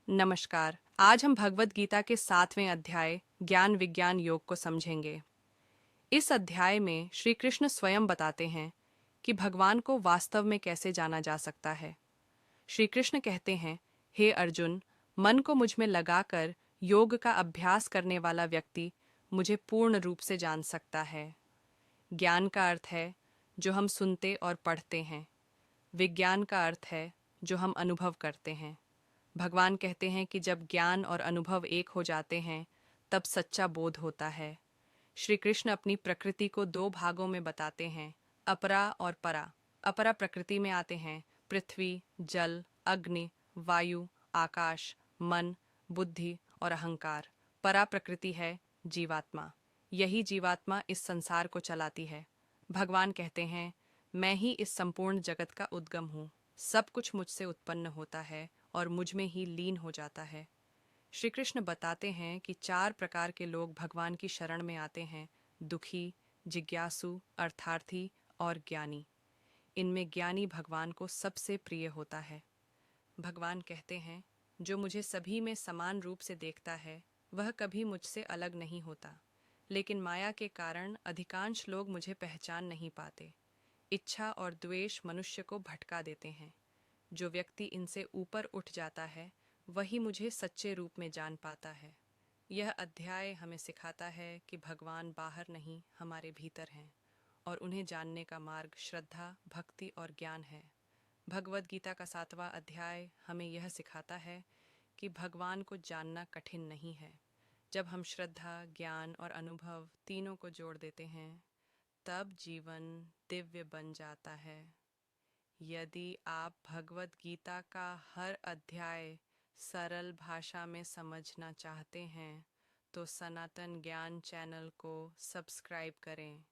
नमस्कार। आज हम भगवत गीता के 7वें अध्याय ज्ञान विज्ञान योग को समझेंगे। इस अध्याय में श्री कृष्ण स्वयं बताते हैं कि भगवान को वास्तव में कैसे जाना जा सकता है। श्री कृष्ण कहते हैं, हे अर्जुन, मन को मुझ में लगाकर योग का अभ्यास करने वाला व्यक्ति मुझे पूर्ण रूप से जान सकता है। ज्ञान का अर्थ है जो हम सुनते और पढ़ते हैं। विज्ञान का अर्थ है जो हम अनुभव करते हैं। भगवान कहते हैं कि जब ज्ञान और अनुभव एक हो जाते हैं तब सच्चा बोध होता है। श्री कृष्ण अपनी प्रकृति को दो भागों में बताते हैं, अपरा और परा। अपरा प्रकृति में आते हैं पृथ्वी, जल, अग्नि, वायु, आकाश, मन, बुद्धि और अहंकार। परा प्रकृति है जीवात्मा। यही जीवात्मा इस संसार को चलाती है। भगवान कहते हैं, मैं ही इस संपूर्ण जगत का उद्गम हूँ। सब कुछ मुझसे उत्पन्न होता है और मुझ में ही लीन हो जाता है। श्री कृष्ण बताते हैं कि 4 प्रकार के लोग भगवान की शरण में आते हैं: दुखी, जिज्ञासु, अर्थार्थी और ज्ञानी। इनमें ज्ञानी भगवान को सबसे प्रिय होता है। भगवान कहते हैं, जो मुझे सभी में समान रूप से देखता है वह कभी मुझसे अलग नहीं होता, लेकिन माया के कारण अधिकांश लोग मुझे पहचान नहीं पाते। इच्छा और द्वेष मनुष्य को भटका देते हैं। जो व्यक्ति इनसे ऊपर उठ जाता है वही मुझे सच्चे रूप में जान पाता है। यह अध्याय हमें सिखाता है कि भगवान बाहर नहीं, हमारे भीतर हैं, और उन्हें जानने का मार्ग श्रद्धा, भक्ति और ज्ञान है। भगवद गीता का 7वां अध्याय हमें यह सिखाता है कि भगवान को जानना कठिन नहीं है। जब हम श्रद्धा, ज्ञान और अनुभव तीनों को जोड़ देते हैं तब जीवन दिव्य बन जाता है। यदि आप भगवत गीता का हर अध्याय सरल भाषा में समझना चाहते हैं तो सनातन ज्ञान चैनल को सब्सक्राइब करें।